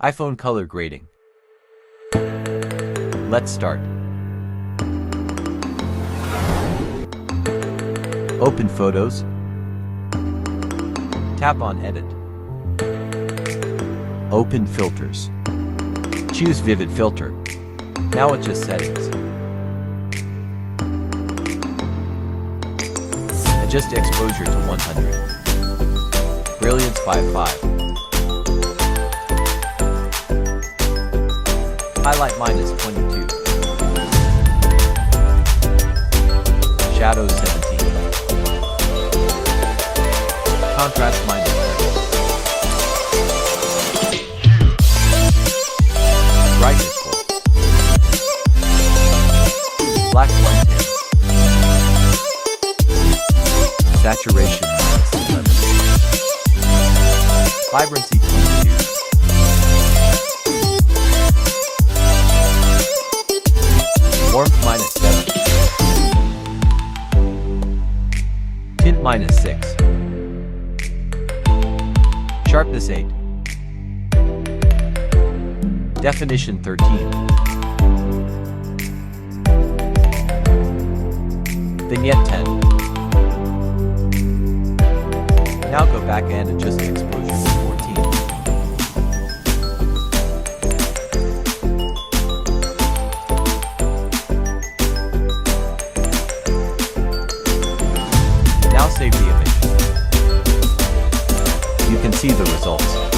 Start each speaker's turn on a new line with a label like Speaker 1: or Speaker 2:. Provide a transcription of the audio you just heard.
Speaker 1: iPhone color grading. Let's start. Open Photos. Tap on Edit. Open Filters. Choose Vivid Filter. Now adjust settings. Adjust exposure to 100. Brilliance 55. Highlight -22. Shadow 17. Contrast -30. Brightness 4. Black 110. Saturation -11. Vibrancy 22. Warmth -7. Tint -6. Sharpness 8. Definition 13. Vignette 10. Now go back and adjust exposure to 14. Now save the image. You can see the results.